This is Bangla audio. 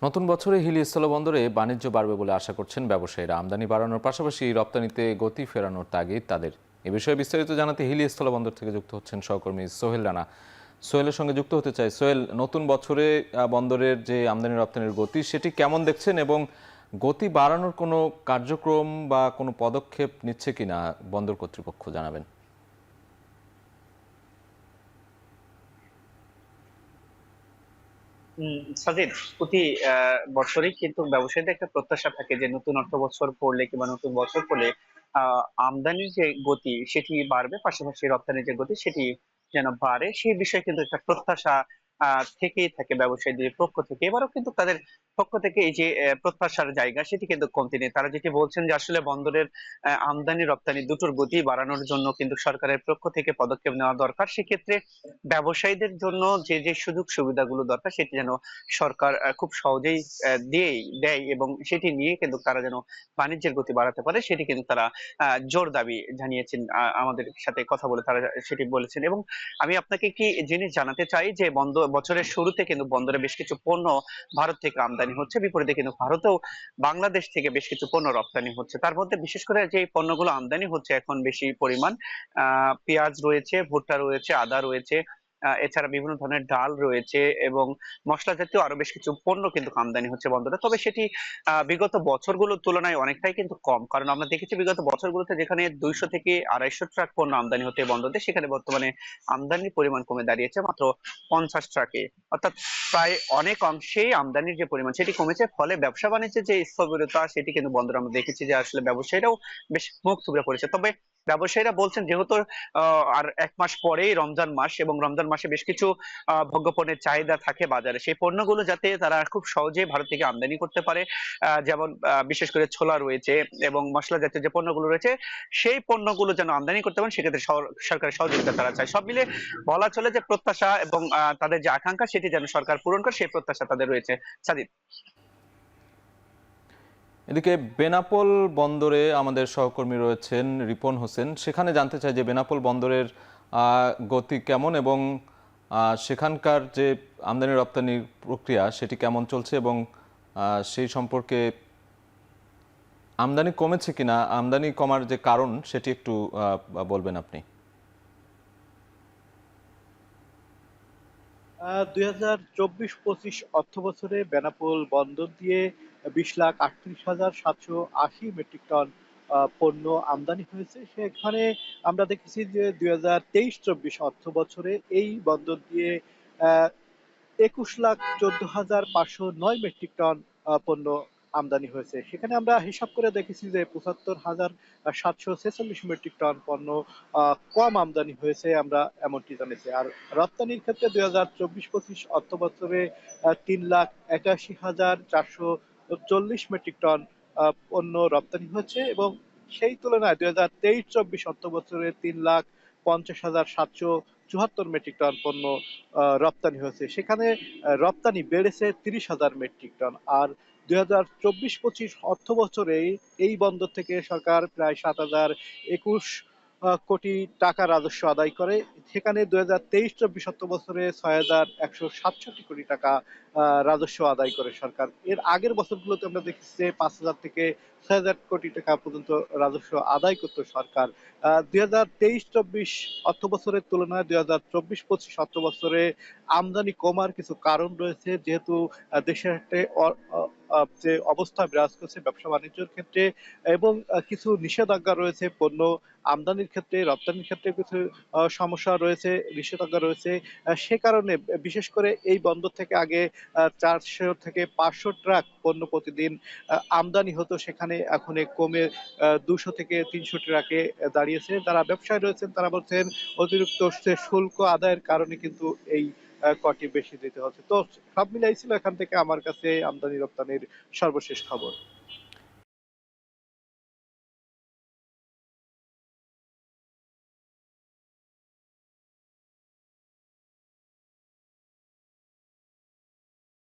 নতুন বছরে হিলি স্থলবন্দরে বাণিজ্য বাড়বে বলে আশা করছেন ব্যবসায়ীরা। আমদানি বাড়ানোর পাশাপাশি রপ্তানিতে গতি ফেরানোর তাগিদ তাদের। এ বিষয়ে বিস্তারিত জানাতে হিলি স্থলবন্দর থেকে যুক্ত হচ্ছেন সহকর্মী সোহেল রানা। সোহেলের সঙ্গে যুক্ত হতে চাই। সোহেল, নতুন বছরে বন্দরের যে আমদানি রপ্তানির গতি সেটি কেমন দেখছেন এবং গতি বাড়ানোর কোনো কার্যক্রম বা কোনো পদক্ষেপ নিচ্ছে কিনা বন্দর কর্তৃপক্ষ জানাবেন। সাজিদ, প্রতি বছরই কিন্তু ব্যবসায়ীদের একটা প্রত্যাশা থাকে যে নতুন অর্থ বছর পড়লে কিংবা নতুন বছর পড়লে আমদানির যে গতি সেটি বাড়বে, পাশাপাশি রপ্তানির যে গতি সেটি যেন বাড়ে, সেই বিষয়ে কিন্তু একটা প্রত্যাশা থেকেই থাকে ব্যবসায়ীদের পক্ষ থেকে। এবারও কিন্তু তাদের পক্ষ থেকে এই যে প্রত্যাশার জায়গা সেটি কিন্তু কমতি নেই। তারা যেটি বলছেন যে আসলে বন্দরের আমদানি রপ্তানি দুটোর গতি বাড়ানোর জন্য কিন্তু সরকারের পক্ষ থেকে পদক্ষেপ নেওয়া দরকার। সেক্ষেত্রে ব্যবসায়ীদের জন্য যে যে সুযোগ সুবিধাগুলো দরকার সেটি যেন সরকার খুব সহজেই দেয়, এবং সেটি নিয়ে কিন্তু তারা যেন বাণিজ্যের গতি বাড়াতে পারে, সেটি কিন্তু তারা জোর দাবি জানিয়েছেন। আমাদের সাথে কথা বলে তারা সেটি বলেছেন। এবং আমি আপনাকে একটি জিনিস জানাতে চাই যে বছরের শুরুতে কিন্তু বন্দরে বেশ কিছু পণ্য ভারত থেকে আমদানি হচ্ছে, বিপরীতে কিন্তু ভারতেও বাংলাদেশ থেকে বেশ কিছু পণ্য রপ্তানি হচ্ছে। তার মধ্যে বিশেষ করে যে পণ্যগুলো আমদানি হচ্ছে এখন বেশি পরিমাণ পেঁয়াজ রয়েছে, ভুট্টা রয়েছে, আদা রয়েছে, এছাড়া বিভিন্ন ধরনের ডাল রয়েছে, এবং মশলা জাতীয় আরো বেশ কিছু পণ্য কিন্তু আমদানি হচ্ছে বন্দরে। তবে সেটি বিগত বছরগুলোর তুলনায় অনেকটাই কিন্তু কম, কারণ আমরা দেখেছি বিগত বছরগুলোতে যেখানে 200 থেকে 250 ট্রাক পণ্য আমদানি হতো এই বন্দরে, সেখানে বর্তমানে আমদানির পরিমাণ কমে দাঁড়িয়েছে মাত্র 50 ট্রাকে। অর্থাৎ প্রায় অনেক অংশেই আমদানির যে পরিমাণ সেটি কমেছে, ফলে ব্যবসা বাণিজ্যের যে স্থবিরতা সেটি কিন্তু বন্দরে আমরা দেখেছি যে আসলে ব্যবসায়ীরাও বেশ মুখ থুবড়ে পড়েছে। তবে ব্যবসায়ীরা বলছেন যেহেতু আর 1 মাস পরেই রমজান মাস, এবং রমজান মাসে বেশ কিছু ভোগ্যপণ্যের চাহিদা থাকে বাজারে, সেই পণ্যগুলো যাতে তারা খুব সহজে ভারত থেকে আমদানি করতে পারে, যেমন বিশেষ করে ছোলা রয়েছে এবং মশলা জাতীয় যে পণ্যগুলো রয়েছে, সেই পণ্যগুলো যেন আমদানি করতে পারেন, সেক্ষেত্রে সরকারের সহযোগিতা তারা চায়। সব মিলে বলা চলে যে প্রত্যাশা এবং তাদের যে আকাঙ্ক্ষা সেটি যেন সরকার পূরণ করে, সেই প্রত্যাশা তাদের রয়েছে। সাদিক। এদিকে বেনাপোল বন্দরে আমাদের সহকর্মী রয়েছেন রিপন হোসেন। সেখানে জানতে চাই যে বেনাপোল বন্দরের গতি কেমন এবং সেখানকার যে আমদানি রপ্তানির প্রক্রিয়া সেটি কেমন চলছে এবং সেই সম্পর্কে আমদানি কমেছে কিনা, আমদানি কমার যে কারণ সেটি একটু বলবেন আপনি। 2024-25 অর্থ বছরে বেনাপোল বন্দর দিয়ে 20,38,780 মেট্রিক টন পণ্য আমদানি হয়েছে। সেখানে আমরা দেখেছি যে 2023-24 অর্থ বছরে এই বন্দর দিয়ে 21,14,509 মেট্রিক টন পণ্য আমদানি হয়েছে। সেখানে আমরা হিসাব করে দেখেছি যে 75,746 মেট্রিক টন পণ্য কম আমদানি হয়েছে, আমরা এমনটি জানিয়েছি। আর রপ্তানির ক্ষেত্রে 2024-25 অর্থ বছরে 3,81,440 মেট্রিক টন পণ্য রপ্তানি হয়েছে, এবং সেই তুলনায় 2023-24 অর্থ বছরে 3,50,774 মেট্রিক টন পণ্য রপ্তানি হয়েছে। সেখানে রপ্তানি বেড়েছে 30,000 মেট্রিক টন। আর 2024-25 অর্থ বছরে এই বন্দর থেকে সরকার প্রায় 7,021 কোটি টাকা রাজস্ব আদায় করে। সেখানে 2023-24 অর্থ বছরে 6,167 কোটি টাকা রাজস্ব আদায় করে সরকার। এর আগের বছরগুলোতে আমরা দেখেছি যে 5,000 থেকে 6,000 কোটি টাকা পর্যন্ত রাজস্ব আদায় করত সরকার। 2023-24 অর্থ বছরের তুলনায় 2024-25 অর্থ বছরে আমদানি কমার কিছু কারণ রয়েছে, যেহেতু দেশের একটা যে অবস্থা বিরাজ করছে ব্যবসা বাণিজ্যের ক্ষেত্রে, এবং কিছু নিষেধাজ্ঞা রয়েছে পণ্য আমদানির ক্ষেত্রে, রপ্তানির ক্ষেত্রে কিছু সমস্যা রয়েছে, নিষেধাজ্ঞা রয়েছে। সে কারণে বিশেষ করে এই বন্দর থেকে আগে 400 থেকে 500 ট্রাক পণ্য প্রতিদিন আমদানি হতো, সেখানে এখন কমে 200 থেকে 300 ট্রাকে দাঁড়িয়েছে। যারা ব্যবসায়ী রয়েছেন তারা বলছেন অতিরিক্ত শুল্ক আদায়ের কারণে কিন্তু এই কটি বেশি দিতে হচ্ছে। তো সব মিলাই ছিল এখান থেকে আমার কাছে আমদানি রপ্তানির সর্বশেষ খবর।